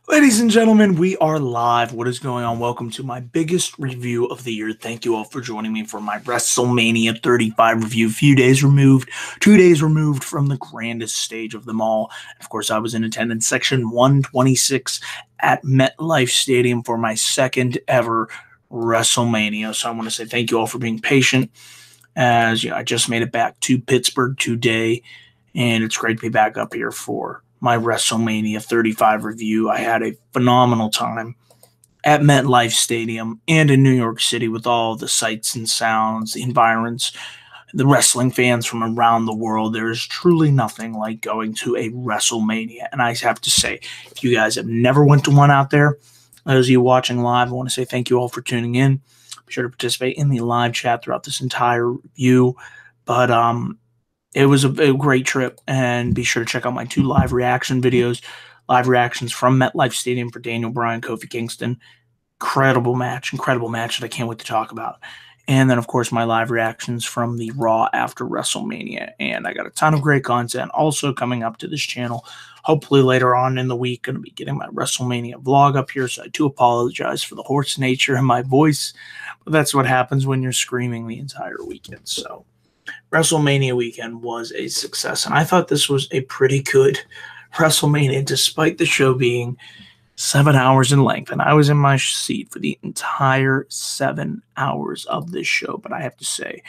Ladies and gentlemen, we are live. What is going on? Welcome to my biggest review of the year. Thank you all for joining me for my WrestleMania 35 review. 2 days removed from the grandest stage of them all. Of course, I was in attendance section 126 at MetLife Stadium for my second ever WrestleMania. So I want to say thank you all for being patient. As you know, I just made it back to Pittsburgh today, and it's great to be back up here for my WrestleMania 35 review. I had a phenomenal time at MetLife Stadium and in New York City with all the sights and sounds, the environs, the wrestling fans from around the world. There is truly nothing like going to a WrestleMania. And I have to say, if you guys have never went to one out there, those of you watching live, I want to say thank you all for tuning in. Be sure to participate in the live chat throughout this entire review. But it was a great trip, and be sure to check out my 2 live reaction videos, live reactions from MetLife Stadium for Daniel Bryan, Kofi Kingston. Incredible match that I can't wait to talk about. And then, of course, my live reactions from the Raw after WrestleMania. And I got a ton of great content also coming up to this channel. Hopefully later on in the week, going to be getting my WrestleMania vlog up here, so I do apologize for the hoarse nature in my voice. But that's what happens when you're screaming the entire weekend. So WrestleMania weekend was a success, and I thought this was a pretty good WrestleMania, despite the show being 7 hours in length, and I was in my seat for the entire 7 hours of this show. But I have to say,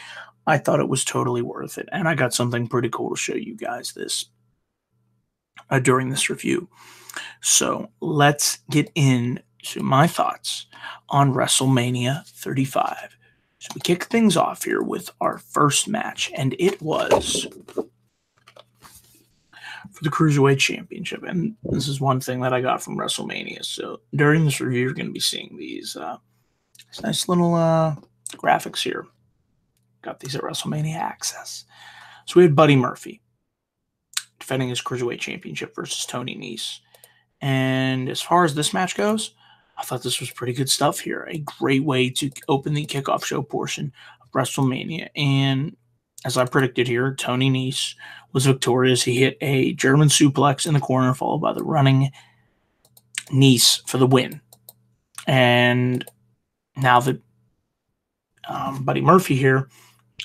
I thought it was totally worth it, and I got something pretty cool to show you guys this during this review. So let's get into my thoughts on WrestleMania 35. So we kick things off here with our first match, and it was for the Cruiserweight Championship. And this is one thing that I got from WrestleMania. So during this review, you're going to be seeing these nice little graphics here. Got these at WrestleMania Access. So we had Buddy Murphy defending his Cruiserweight Championship versus Tony Nese. And as far as this match goes, I thought this was pretty good stuff here. A great way to open the kickoff show portion of WrestleMania. And as I predicted here, Tony Nese was victorious. He hit a German suplex in the corner, followed by the running Nese for the win. And now that Buddy Murphy here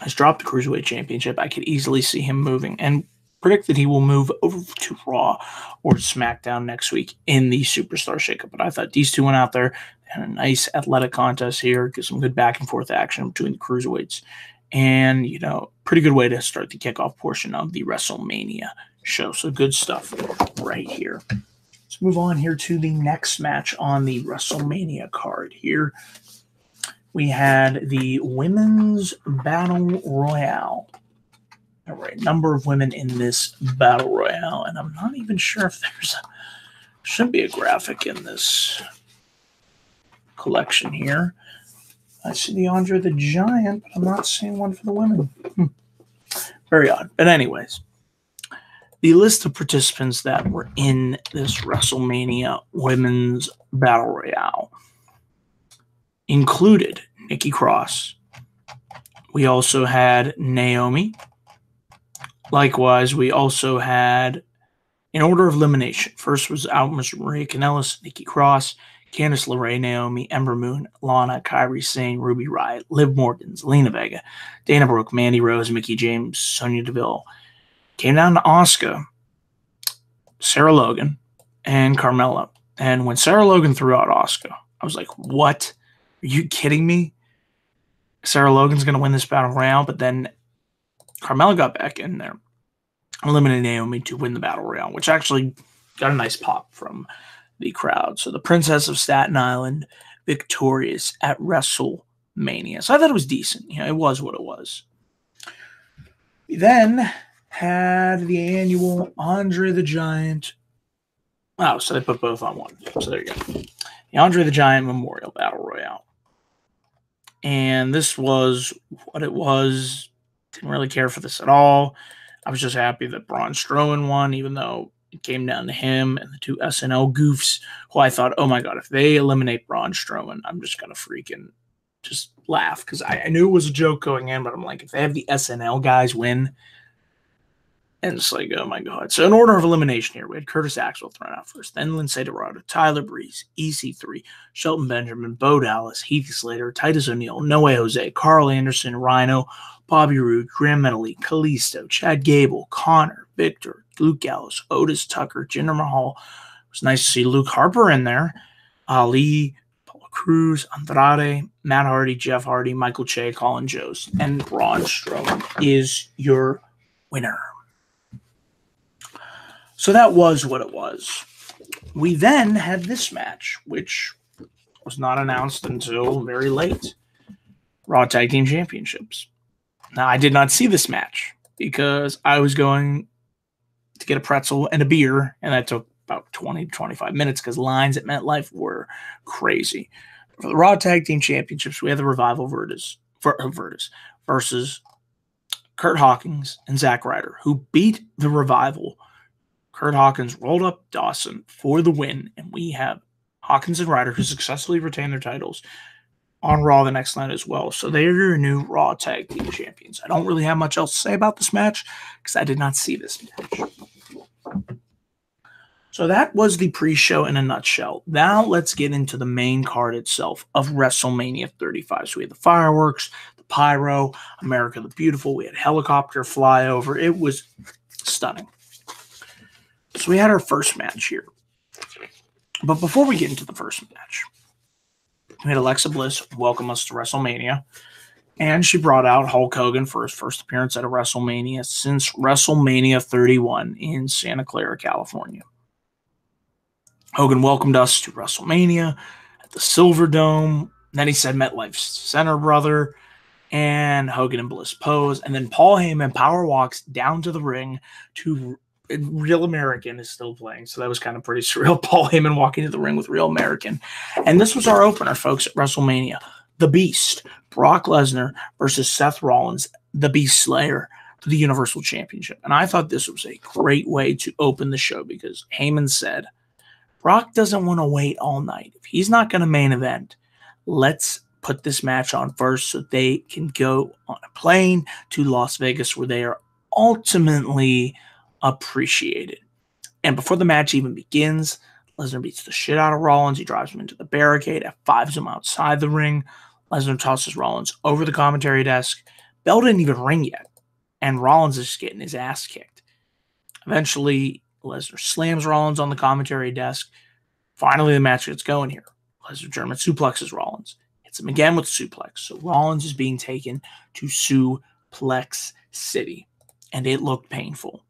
has dropped the Cruiserweight Championship, I could easily see him moving, and predict that he will move over to Raw or SmackDown next week in the Superstar Shakeup. But I thought these two went out there and a nice athletic contest here, get some good back and forth action between the Cruiserweights. And, you know, pretty good way to start the kickoff portion of the WrestleMania show. So good stuff right here. Let's move on here to the next match on the WrestleMania card here. We had the Women's Battle Royale. All right, number of women in this Battle Royale, and I'm not even sure if should be a graphic in this collection here. I see the Andre the Giant, but I'm not seeing one for the women. Very odd. But anyways, the list of participants that were in this WrestleMania Women's Battle Royale included Nikki Cross. We also had Naomi. Likewise, we also had, in order of elimination, first was Almas Maria Kanellis, Nikki Cross, Candice LeRae, Naomi, Ember Moon, Lana, Kairi Sane, Ruby Riott, Liv Morgan, Zelina Vega, Dana Brooke, Mandy Rose, Mickie James, Sonya Deville. Came down to Asuka, Sarah Logan, and Carmella. And when Sarah Logan threw out Asuka, I was like, what? Are you kidding me? Sarah Logan's going to win this Battle Royale, but then Carmella got back in there, eliminated Naomi to win the Battle Royale, which actually got a nice pop from the crowd. So the Princess of Staten Island victorious at WrestleMania. So I thought it was decent. You know, it was what it was. We then had the annual Andre the Giant. Oh, so they put both on one. So there you go. The Andre the Giant Memorial Battle Royale. And this was what it was. Didn't really care for this at all. I was just happy that Braun Strowman won, even though it came down to him and the 2 SNL goofs, who I thought, oh my God, if they eliminate Braun Strowman, I'm just going to freaking just laugh. Because I knew it was a joke going in, but I'm like, if they have the SNL guys win, And it's like, oh my God. So in order of elimination here, we had Curtis Axel thrown out first, then Lindsay Dorado, Tyler Breeze, EC3, Shelton Benjamin, Bo Dallas, Heath Slater, Titus O'Neil, Noe Jose, Carl Anderson, Rhino, Bobby Roode, Graham Metlife, Kalisto, Chad Gable, Connor, Victor, Luke Gallows, Otis Tucker, Jinder Mahal. It was nice to see Luke Harper in there. Ali, Paulo Cruz, Andrade, Matt Hardy, Jeff Hardy, Michael Che, Colin Jost, and Braun Strowman is your winner. So that was what it was. We then had this match, which was not announced until very late. Raw Tag Team Championships. Now, I did not see this match because I was going to get a pretzel and a beer, and that took about 20 to 25 minutes because lines at MetLife were crazy. For the Raw Tag Team Championships, we had the Revival versus Kurt Hawkins and Zack Ryder, who beat the Revival. Kurt Hawkins rolled up Dawson for the win, and we have Hawkins and Ryder, who successfully retained their titles, on Raw the next night as well. So they are your new Raw Tag Team Champions. I don't really have much else to say about this match because I did not see this match. So that was the pre-show in a nutshell. Now let's get into the main card itself of WrestleMania 35. So we had the fireworks, the pyro, America the Beautiful. We had helicopter flyover. It was stunning. So we had our first match here. But before we get into the first match, we had Alexa Bliss welcome us to WrestleMania. And she brought out Hulk Hogan for his first appearance at a WrestleMania since WrestleMania 31 in Santa Clara, California. Hogan welcomed us to WrestleMania at the Silver Dome. Then he said MetLife Center, brother. And Hogan and Bliss pose. And then Paul Heyman power walks down to the ring to Real American is still playing, so that was kind of pretty surreal. Paul Heyman walking to the ring with Real American. And this was our opener, folks, at WrestleMania. The Beast, Brock Lesnar versus Seth Rollins, the Beast Slayer, for the Universal Championship. And I thought this was a great way to open the show because Heyman said, Brock doesn't want to wait all night. If he's not going to main event, let's put this match on first so they can go on a plane to Las Vegas where they are ultimately appreciated. And before the match even begins, Lesnar beats the shit out of Rollins. He drives him into the barricade, F5s him outside the ring. Lesnar tosses Rollins over the commentary desk. Bell didn't even ring yet, and Rollins is just getting his ass kicked. Eventually, Lesnar slams Rollins on the commentary desk. Finally, the match gets going here. Lesnar German suplexes Rollins. Hits him again with a suplex. So Rollins is being taken to Suplex City, and it looked painful.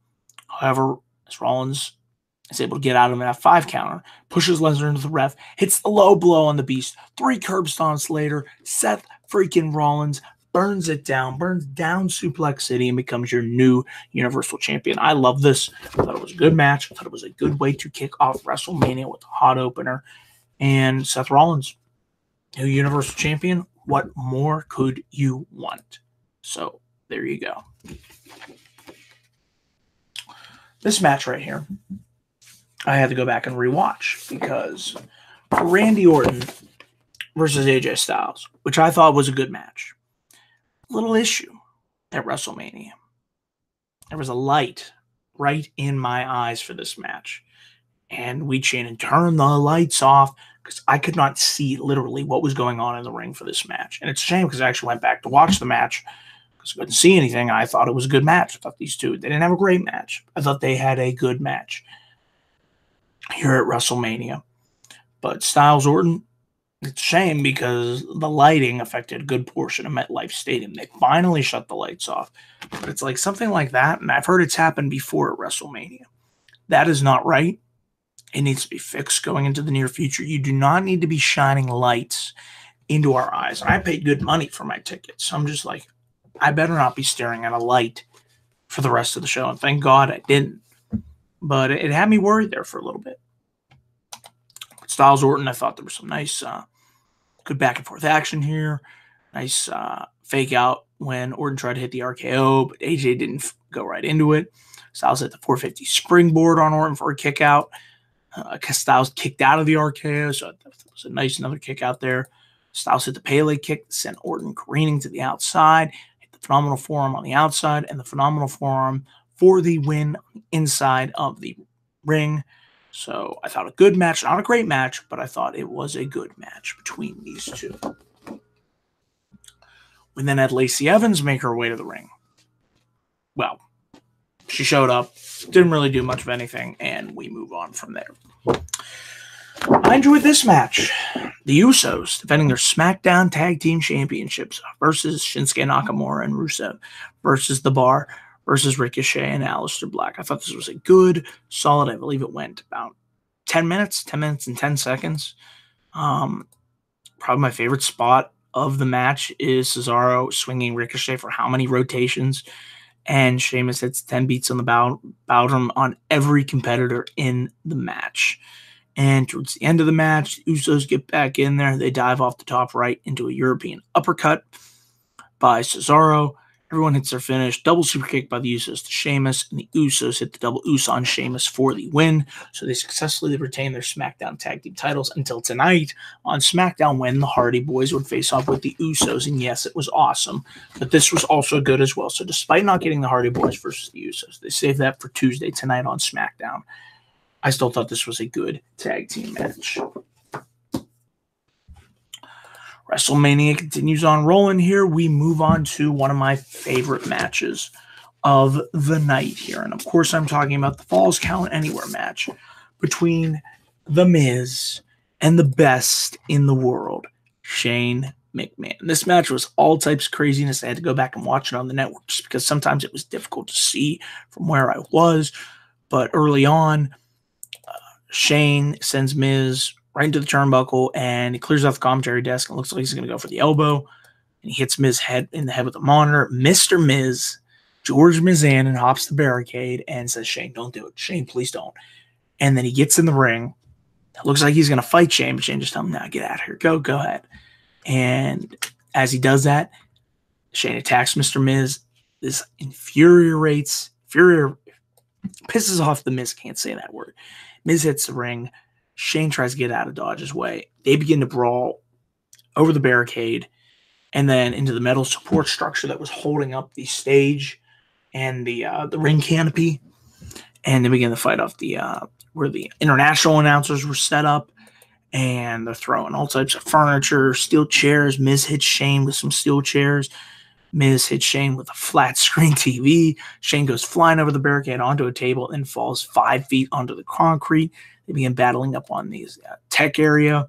However, as Rollins is able to get out of an F5 counter, pushes Lesnar into the ref, hits the low blow on the Beast. 3 curb stomps later, Seth freaking Rollins burns down Suplex City and becomes your new Universal Champion. I love this. I thought it was a good match. I thought it was a good way to kick off WrestleMania with a hot opener. And Seth Rollins, new Universal Champion. What more could you want? So there you go. This match right here, I had to go back and rewatch because Randy Orton versus AJ Styles, which I thought was a good match. Little issue at WrestleMania. There was a light right in my eyes for this match. And we chanted, turn the lights off, because I could not see literally what was going on in the ring for this match. And it's a shame because I actually went back to watch the match. I couldn't see anything. I thought it was a good match. I thought these two, they didn't have a great match. I thought they had a good match here at WrestleMania. But Styles Orton, it's a shame because the lighting affected a good portion of MetLife Stadium. They finally shut the lights off. But it's like something like that, and I've heard it's happened before at WrestleMania. That is not right. It needs to be fixed going into the near future. You do not need to be shining lights into our eyes. I paid good money for my tickets. So I'm just like, I better not be staring at a light for the rest of the show. And thank God I didn't. But it had me worried there for a little bit. Styles Orton, I thought there was some nice, good back and forth action here. Nice fake out when Orton tried to hit the RKO, but AJ didn't go right into it. Styles hit the 450 springboard on Orton for a kick out. Styles kicked out of the RKO, so that was a nice another kick out there. Styles hit the Pele kick, sent Orton careening to the outside, hit the phenomenal forearm on the outside, and the phenomenal forearm for the win inside of the ring. So I thought a good match, not a great match, but I thought it was a good match between these two. We then had Lacey Evans make her way to the ring. Well, she showed up, didn't really do much of anything, and we move on from there. I enjoyed this match. The Usos defending their SmackDown Tag Team Championships versus Shinsuke Nakamura and Rusev versus The Bar versus Ricochet and Aleister Black. I thought this was a good, solid, I believe it went about 10 minutes and 10 seconds. Probably my favorite spot of the match is Cesaro swinging Ricochet for how many rotations, and Sheamus hits 10 beats on the bottom on every competitor in the match. And towards the end of the match, the Usos get back in there. They dive off the top right into a European uppercut by Cesaro. Everyone hits their finish. Double super kick by the Usos to Sheamus, and the Usos hit the double Uso on Sheamus for the win. So they successfully retain their SmackDown Tag Team titles until tonight on SmackDown, when the Hardy Boys would face off with the Usos. And yes, it was awesome, but this was also good as well. So despite not getting the Hardy Boys versus the Usos, they saved that for Tuesday tonight on SmackDown. I still thought this was a good tag team match. WrestleMania continues on rolling here. We move on to one of my favorite matches of the night here. And of course, I'm talking about the Falls Count Anywhere match between The Miz and the best in the world, Shane McMahon. This match was all types of craziness. I had to go back and watch it on the network just because sometimes it was difficult to see from where I was. But early on, Shane sends Miz right into the turnbuckle, and he clears off the commentary desk and looks like he's going to go for the elbow. And he hits Miz in the head with a monitor. Mr. Miz, George Mizanin, hops the barricade and says, Shane, don't do it. Shane, please don't. And then he gets in the ring. It looks like he's going to fight Shane, but Shane just tells him, no, get out of here. Go ahead. And as he does that, Shane attacks Mr. Miz. This pisses off the Miz. Can't say that word. Miz hits the ring. Shane tries to get out of Dodge's way. They begin to brawl over the barricade and then into the metal support structure that was holding up the stage and the ring canopy. And they begin to fight off where the international announcers were set up. And they're throwing all types of furniture, steel chairs. Miz hits Shane with some steel chairs. Miz hits Shane with a flat screen TV. Shane goes flying over the barricade onto a table and falls 5 feet onto the concrete. They begin battling up on the tech area.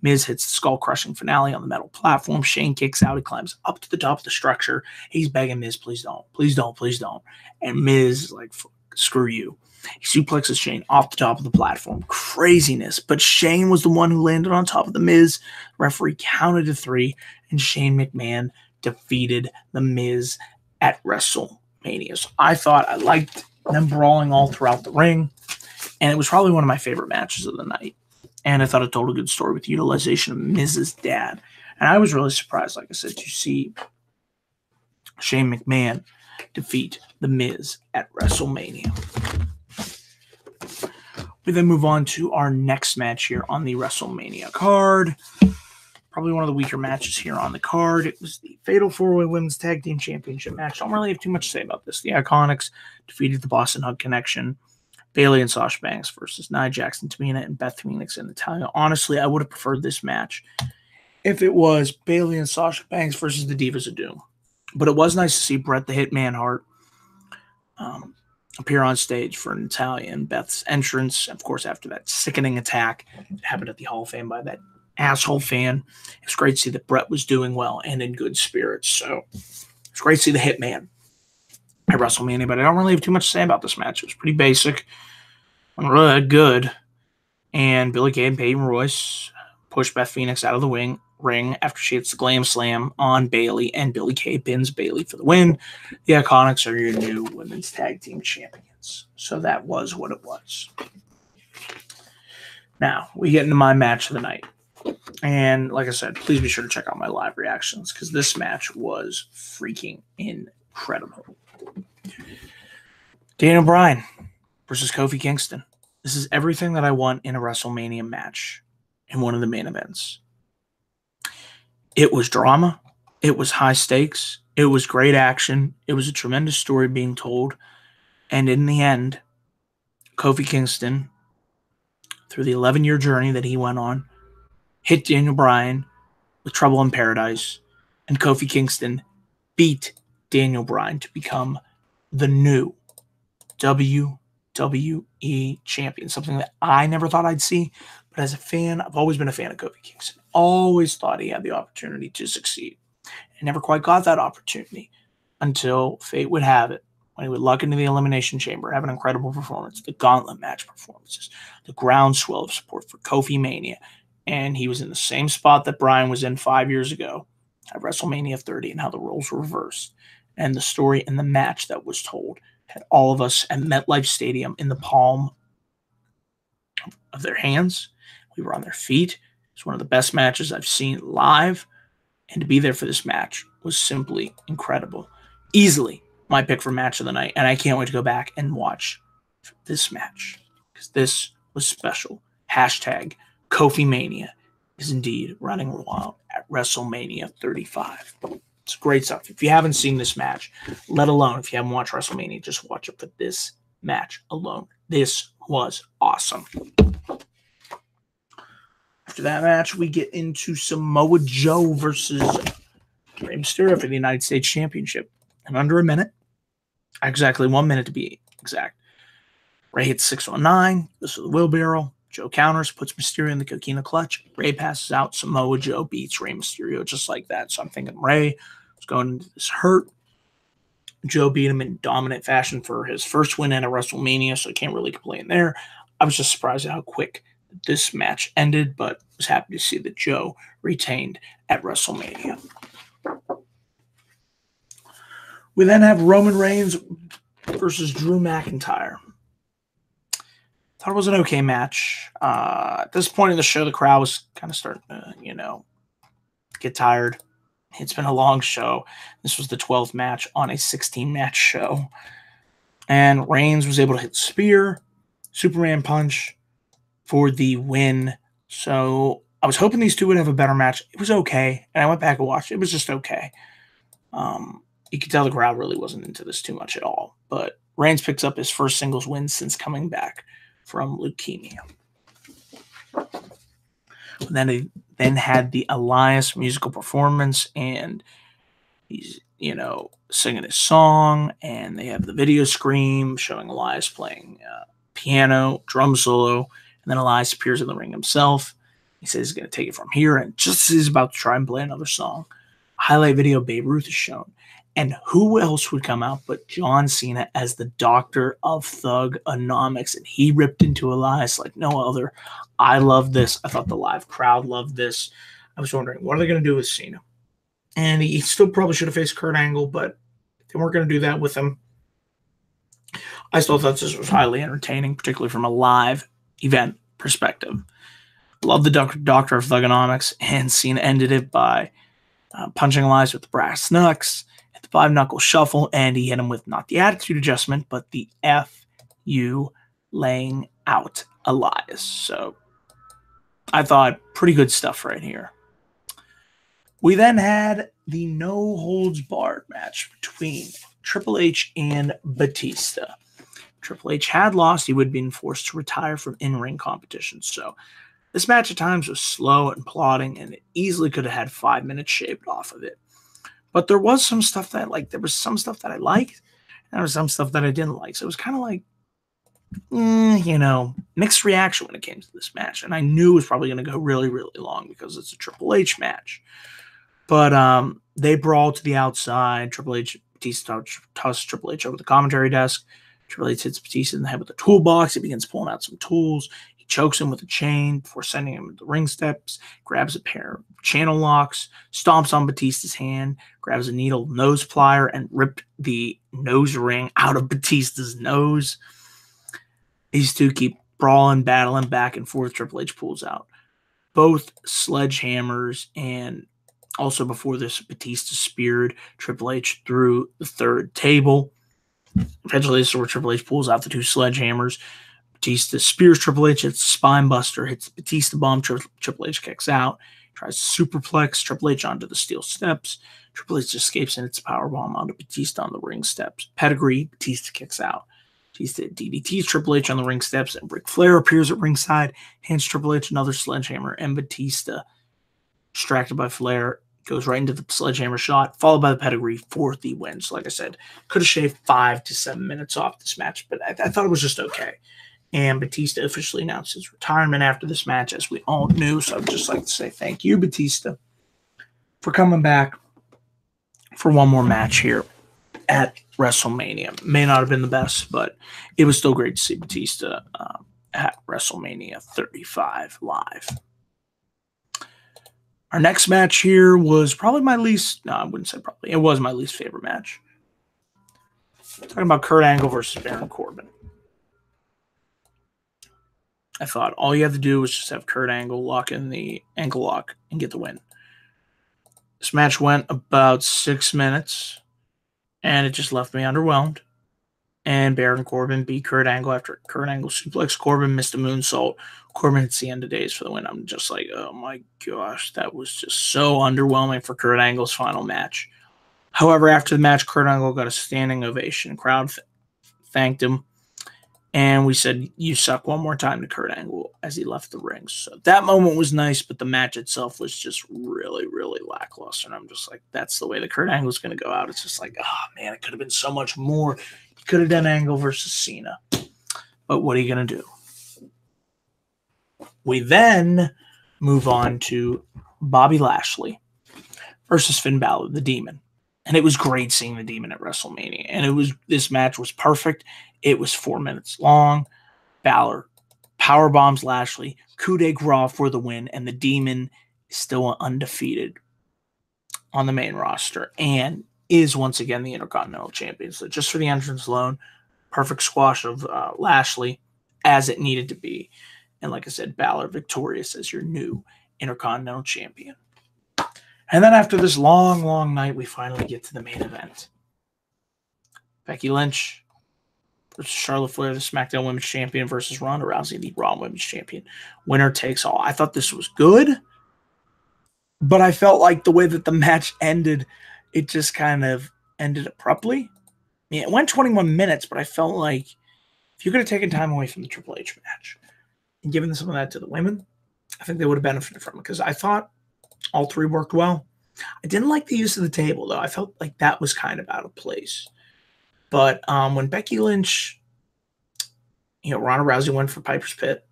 Miz hits the skull-crushing finale on the metal platform. Shane kicks out. He climbs up to the top of the structure. He's begging Miz, please don't, please don't, please don't. And Miz is like, screw you. He suplexes Shane off the top of the platform. Craziness. But Shane was the one who landed on top of the Miz. Referee counted to 3, and Shane McMahon defeated the Miz at WrestleMania. So I liked them brawling all throughout the ring, and it was probably one of my favorite matches of the night. And I thought it told a good story with the utilization of Miz's dad. And I was really surprised, like I said, to see Shane McMahon defeat the Miz at WrestleMania. We then move on to our next match here on the WrestleMania card. Probably one of the weaker matches here on the card. It was the Fatal 4-Way Women's Tag Team Championship match. Don't really have too much to say about this. The Iconics defeated the Boston Hug Connection, Bayley and Sasha Banks versus Nia Jax and Tamina, and Beth Phoenix and Natalya. Honestly, I would have preferred this match if it was Bayley and Sasha Banks versus the Divas of Doom. But it was nice to see Bret the Hitman Hart appear on stage for Natalya and Beth's entrance. Of course, after that sickening attack that happened at the Hall of Fame by that asshole fan. It's great to see that Bret was doing well and in good spirits. So it's great to see the Hitman at WrestleMania, but I don't really have too much to say about this match. It was pretty basic. Wasn't really that good. And Billie Kay and Peyton Royce pushed Beth Phoenix out of the ring after she hits the Glam Slam on Bayley, and Billie Kay pins Bayley for the win. The Iconics are your new women's tag team champions. So that was what it was. Now, we get into my match of the night. And like I said, please be sure to check out my live reactions because this match was freaking incredible. Daniel Bryan versus Kofi Kingston. This is everything that I want in a WrestleMania match in one of the main events. It was drama. It was high stakes. It was great action. It was a tremendous story being told. And in the end, Kofi Kingston, through the 11-year journey that he went on, hit Daniel Bryan with Trouble in Paradise, and Kofi Kingston beat Daniel Bryan to become the new WWE champion, something that I never thought I'd see. But as a fan, I've always been a fan of Kofi Kingston. Always thought he had the opportunity to succeed. And never quite got that opportunity until fate would have it. When he would luck into the Elimination Chamber, have an incredible performance, the gauntlet match performances, the groundswell of support for KofiMania. And he was in the same spot that Bryan was in 5 years ago at WrestleMania 30, and how the roles were reversed. And the story and the match that was told had all of us at MetLife Stadium in the palm of their hands. We were on their feet. It's one of the best matches I've seen live. And to be there for this match was simply incredible. Easily my pick for match of the night. And I can't wait to go back and watch this match, because this was special. Hashtag KofiMania is indeed running wild at WrestleMania 35. It's great stuff. If you haven't seen this match, let alone if you haven't watched WrestleMania, just watch it for this match alone. This was awesome. After that match, we get into Samoa Joe versus Rey Mysterio for the United States Championship. In under a minute, exactly 1 minute to be exact, Rey hits 619. This is the wheelbarrow. Joe counters, puts Mysterio in the coquina clutch. Rey passes out. Samoa Joe beats Rey Mysterio just like that. So I'm thinking Rey was going into this hurt. Joe beat him in dominant fashion for his first win at a WrestleMania, so I can't really complain there. I was just surprised at how quick this match ended, but was happy to see that Joe retained at WrestleMania. We then have Roman Reigns versus Drew McIntyre. Thought it was an okay match. At this point in the show, the crowd was kind of starting to, get tired. It's been a long show. This was the 12th match on a 16-match show. And Reigns was able to hit spear, Superman punch for the win. So I was hoping these two would have a better match. It was okay. And I went back and watched it. It was just okay. You could tell the crowd really wasn't into this too much at all. But Reigns picks up his first singles win since coming back from leukemia. Then he had the Elias musical performance, and he's, singing his song, and they have the video scream showing Elias playing piano, drum solo, and then Elias appears in the ring himself. He says he's going to take it from here, and just as he's about to try and play another song, a highlight video of Babe Ruth is shown. And who else would come out but John Cena as the Doctor of Thugonomics? And he ripped into Elias like no other. I love this. I thought the live crowd loved this. I was wondering, what are they going to do with Cena? And he still probably should have faced Kurt Angle, but they weren't going to do that with him. I still thought this was highly entertaining, particularly from a live event perspective. Love the Doctor of Thugonomics, and Cena ended it by punching Elias with the brass knucks, hit the 5-knuckle shuffle, and he hit him with not the attitude adjustment, but the F-U laying out Elias. So I thought pretty good stuff right here. We then had the no-holds-barred match between Triple H and Batista. Triple H had lost. He would have been forced to retire from in-ring competitions. So this match at times was slow and plodding, and it easily could have had 5 minutes shaved off of it. But there was some stuff that I liked. There was some stuff that I liked, and there was some stuff that I didn't like. So it was kind of like, mixed reaction when it came to this match. And I knew it was probably going to go really, really long because it's a Triple H match. But they brawled to the outside. Batista tossed Triple H over the commentary desk. Triple H hits Batista in the head with a toolbox. He begins pulling out some tools. He chokes him with a chain before sending him to the ring steps, grabs a pair of channel locks, stomps on Batista's hand, grabs a needle nose plier, and ripped the nose ring out of Batista's nose. These two keep brawling, battling back and forth. Triple H pulls out both sledgehammers, and also before this, Batista speared Triple H through the third table. Eventually, this is where Triple H pulls out the two sledgehammers. Batista spears Triple H, hits the spine buster, hits the Batista bomb. Triple H kicks out, tries to superplex Triple H onto the steel steps. Triple H escapes and hits a powerbomb onto Batista on the ring steps. Pedigree, Batista kicks out. Batista DDTs Triple H on the ring steps, and Ric Flair appears at ringside, hands Triple H another sledgehammer, and Batista, distracted by Flair, goes right into the sledgehammer shot, followed by the pedigree for the win. So like I said, could have shaved 5 to 7 minutes off this match, but I thought it was just okay. And Batista officially announced his retirement after this match, as we all knew. So I'd just like to say thank you, Batista, for coming back for one more match here at WrestleMania. May not have been the best, but it was still great to see Batista at WrestleMania 35 live. Our next match here was probably my least, no, I wouldn't say probably, it was my least favorite match. Talking about Kurt Angle versus Baron Corbin. I thought all you have to do was just have Kurt Angle lock in the ankle lock and get the win. This match went about 6 minutes, and it just left me underwhelmed. And Baron Corbin beat Kurt Angle after Kurt Angle suplexed Corbin, missed a moonsault. Corbin hits the end of days for the win. I'm just like, oh my gosh, that was just so underwhelming for Kurt Angle's final match. However, after the match, Kurt Angle got a standing ovation. Crowd thanked him. And we said, you suck one more time to Kurt Angle as he left the ring. So that moment was nice, but the match itself was just really, really lackluster. And I'm just like, that's the way that Kurt Angle's going to go out. It's just like, oh man, it could have been so much more. He could have done Angle versus Cena. But what are you going to do? We then move on to Bobby Lashley versus Finn Bálor, the Demon. And it was great seeing the Demon at WrestleMania. And this match was perfect. It was 4 minutes long. Bálor powerbombs Lashley, coup de grace for the win, and the Demon is still undefeated on the main roster and is once again the Intercontinental Champion. So just for the entrance alone, perfect squash of Lashley as it needed to be. And like I said, Bálor victorious as your new Intercontinental Champion. And then after this long, long night, we finally get to the main event. Becky Lynch versus Charlotte Flair, the SmackDown Women's Champion, versus Ronda Rousey, the Raw Women's Champion. Winner takes all. I thought this was good, but I felt like the way that the match ended, it just kind of ended abruptly. I mean, it went 21 minutes, but I felt like if you could have taken time away from the Triple H match and given some of that to the women, I think they would have benefited from it, because I thought all three worked well. I didn't like the use of the table, though. I felt like that was kind of out of place. But when Becky Lynch, Ronda Rousey went for Piper's Pit,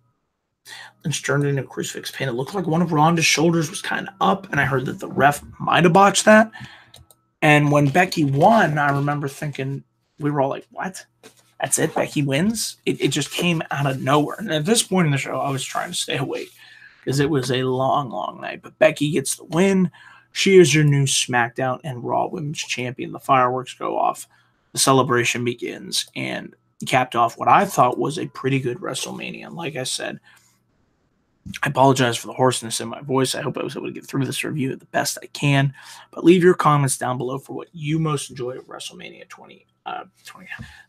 Lynch turned into a crucifix pin. It looked like one of Ronda's shoulders was kind of up, and I heard that the ref might have botched that. And when Becky won, I remember thinking, we were all like, what? That's it? Becky wins? It just came out of nowhere. And at this point in the show, I was trying to stay awake because it was a long, long night. But Becky gets the win. She is your new SmackDown and Raw Women's Champion. The fireworks go off. The celebration begins. And capped off what I thought was a pretty good WrestleMania. And like I said, I apologize for the hoarseness in my voice. I hope I was able to get through this review the best I can. But leave your comments down below for what you most enjoyed of WrestleMania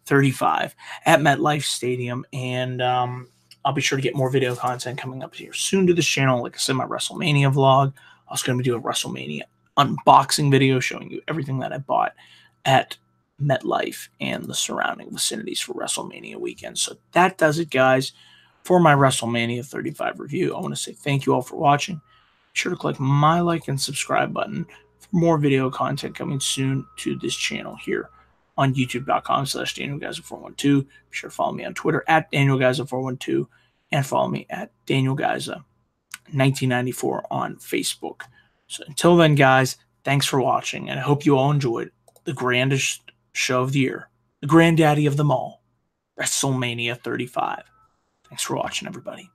35 at MetLife Stadium. And I'll be sure to get more video content coming up here soon to this channel. Like I said, my WrestleMania vlog. I was going to be doing a WrestleMania unboxing video showing you everything that I bought at MetLife and the surrounding vicinities for WrestleMania weekend. So that does it, guys, for my WrestleMania 35 review. I want to say thank you all for watching. Be sure to click my like and subscribe button for more video content coming soon to this channel here on youtube.com/DanielGuyza412. Be sure to follow me on Twitter at DanielGuyza412 and follow me at DanielGuyza1994 on Facebook. So until then, guys, thanks for watching, and I hope you all enjoyed the grandest show of the year, the granddaddy of them all, WrestleMania 35. Thanks for watching, everybody.